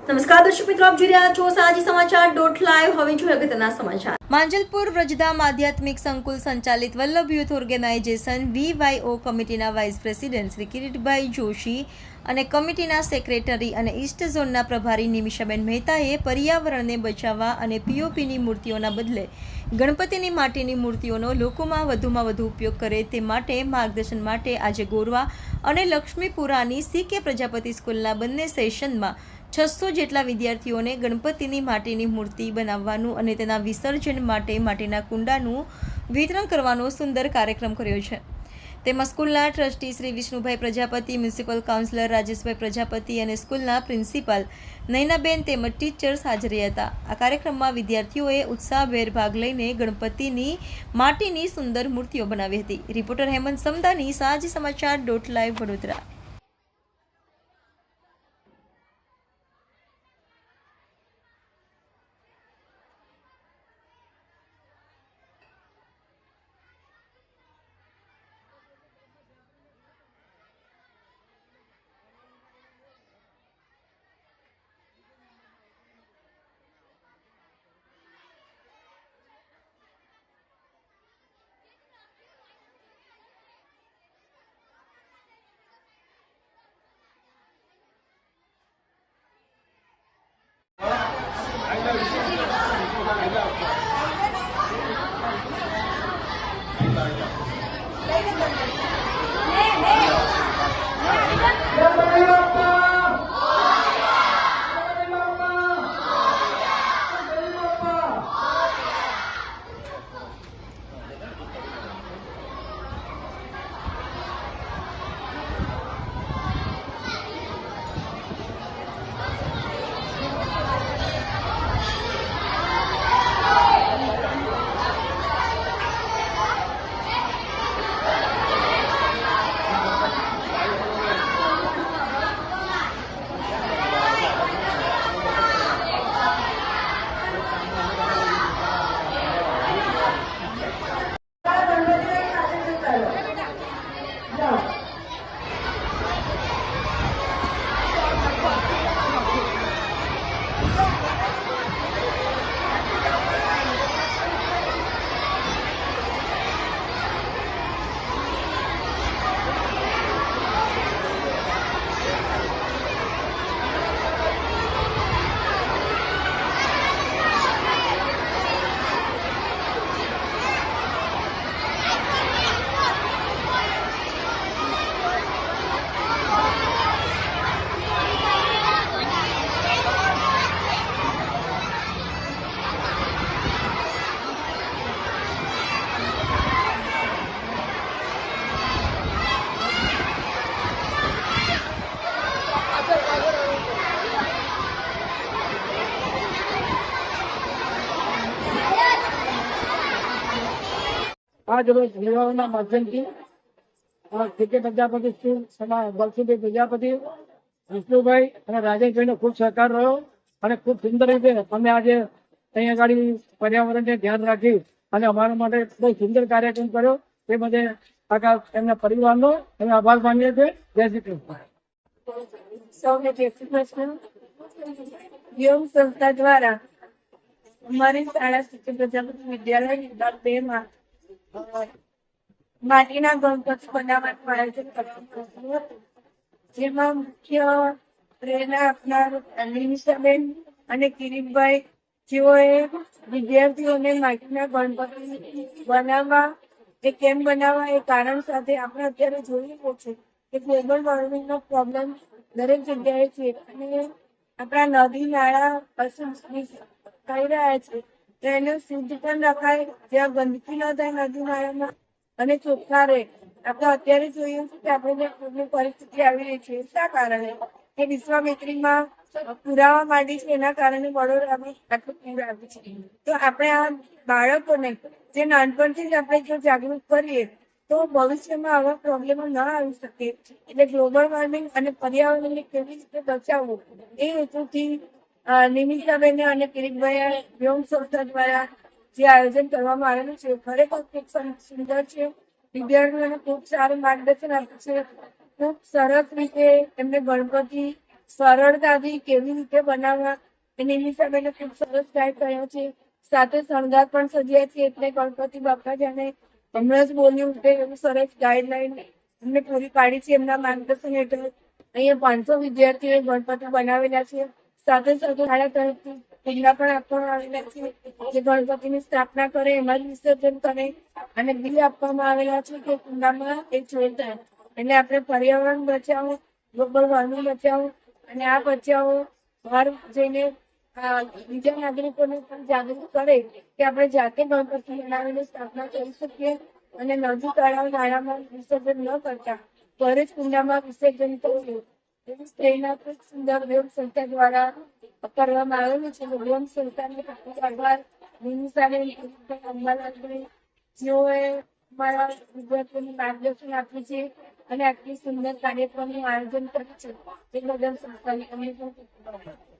નમસ્કાર દર્શક મિત્રો, આપ જોઈ રહ્યા છો સાજી સમાચાર .live. હવે જોઈએ અગત્યના સમાચાર. માંજલપુર વ્રજધામ આધ્યાત્મિક સંકુલ સંચાલિત વલ્લભ યુથ ઓર્ગેનાઇઝેશન VYO કમિટીના વાઇસ પ્રેસિડેન્ટ શ્રી કિરીટભાઈ જોશી અને કમિટીના સેક્રેટરી અને ઈસ્ટ ઝોનના પ્રભારી નિમિષાબેન મહેતાએ પર્યાવરણને બચાવવા અને POPની મૂર્તિઓના બદલે ગણપતિની માટીની મૂર્તિઓનો લોકોમાં વધુમાં વધુ ઉપયોગ કરે તે માટે માર્ગદર્શન માટે આજે ગોરવા અને લક્ષ્મીપુરાની CK પ્રજાપતિ સ્કૂલના બંને સેશનમાં 600 જેટલા વિદ્યાર્થીઓને ગણપતિની માટીની મૂર્તિ બનાવવાનું અને તેના વિસર્જન માટે માટીના કુંડાનું વિતરણ કરવાનો સુંદર કાર્યક્રમ કર્યો છે. તેમાં સ્કૂલના trustee Shri Vishnubhai Prajapati, municipal councillor Rajeshbhai Prajapati અને સ્કૂલના પ્રિન્સિપાલ નૈનાબેન તેમજ ટીચર્સ હાજર હતા. આ કાર્યક્રમમાં વિદ્યાર્થીઓએ ઉત્સાહભેર ભાગ લઈને ગણપતિની માટીની સુંદર મૂર્તિઓ બનાવી હતી. રિપોર્ટર હેમંત સમદાની, સાજી સમાચાર .live વડોદરા. आज रोज युवाओं माध्यमથી CK પ્રજાપતિ સ્કૂલ બલસુભાઈ પ્રજાપતિ, વિષ્ણુભાઈ અને રાજેશભાઈનો ખૂબ સહકાર રહ્યો અને ખૂબ સુંદર રીતે અમે આજે અહીંયા આગળ પર્યાવરણને ધ્યાન રાખી અને અમારા માટે બહુ સુંદર કાર્યક્રમ કર્યો. તે બધે આખા એમના પરિવારનો અમે આભાર માનીએ છીએ. જય શ્રી કૃષ્ણ. સૌને જય શ્રી કૃષ્ણ. યોગ સંસ્થા દ્વારા અમારી શાળા CK પ્રજાપતિ વિદ્યાલય વિભાગ 2 માં માટીના ગણપતિ બનાવવાનું આયોજન કરવામાં આવ્યું હતું, જેમાં મુખ્ય પ્રેરણા આપનાર નિમિષાબેન અને કિરીટભાઈ, જેઓએ વિદ્યાર્થીઓને માટીના ગણપતિ બનાવવા એ કેમ બનાવવા એ કારણ સાથે આપણે અત્યારે જોઈ રહ્યો છે કે ગ્લોબલ વોર્મિંગનો પ્રોબ્લેમ દરેક જગ્યાએ છે અને આપણા નદી નાળા અશુદ્ધ થઈ રહ્યા છે, તો એનું શુદ્ધ પણ રખાય, જ્યાં ગંદકી ન થાય નદી નાળામાં અને ચોખ્ખા રહે. આપણે અત્યારે જોઈએ છે કે આપણે પૂરની પરિસ્થિતિ આવી રહી છે. શા કારણે? કે વિશ્વામિત્રીમાં પુરાવા માંડી છે, એના કારણે વડોદરામાં આટલું પૂર આવ્યું છે. તો આપણે આ બાળકોને જે નાનપણથી જ આપણે જો જાગૃત કરીએ તો ભવિષ્યમાં આવા પ્રોબ્લેમો ન આવી શકે. એટલે ગ્લોબલ વોર્મિંગ અને પર્યાવરણને કેવી રીતે બચાવવું એ હેતુથી નિમિષાબેન અને કિરીટભાઈ યોગ સંસ્થા દ્વારા જે આયોજન કરવામાં આવેલું છે ખરેખર ખૂબ સુંદર છે. વિદ્યાર્થીઓને ખૂબ સારું માર્ગદર્શન આપ્યું છે. ખૂબ સરસ રીતે એમને ગણપતિ સરળતાથી કેવી રીતે બનાવવા એની હિસાબે ખૂબ સરસ ગાઈડ કર્યો છે. સાથે શણગાર પણ સજ્યા છે એટલે ગણપતિ બાપા જાણે હમણાં જ બોલ્યું કે એવું સરસ ગાઈડલાઈન અમને પૂરી પાડી છે. એમના માર્ગદર્શન હેઠળ અહીંયા 500 વિદ્યાર્થીઓએ ગણપતિ બનાવેલા છે. સાથે સાથે શાળા તરફથી પિંડા પણ આપવામાં આવેલા છે જે ગણપતિની સ્થાપના કરે એમાં જ વિસર્જન કરે અને બિલ આપવામાં આવેલા છે કે કુંડામાં એ છોડ થાય. એટલે આપણે પર્યાવરણ બચાવો, ગ્લોબલ વોર્મિંગ બચાવો અને આ બચાવો બહાર જઈને બીજા નાગરિકોને પણ જાગૃત કરે કે આપણે જાતે ગણપતિ બનાવીને સ્થાપના કરી શકીએ અને નદી તળાવ નાળામાં વિસર્જન ન કરતા ઘરે જ કુંડામાં વિસર્જન કરવું. એવી પ્રેરણાત્મક સુંદર વ્યોમ સંસ્થા દ્વારા કરવામાં આવેલું છે. વ્યોમ સંસ્થાને ખૂબ આભાર. નિમિષાબેન અંબાલાલભાઈ જેઓએ અમારા વિદ્યાર્થીઓને માર્ગદર્શન આપ્યું છે અને આટલી સુંદર કાર્યક્રમનું આયોજન કર્યું છે તે બદલ સંસ્થાને અમે પણ ખૂબ આભાર.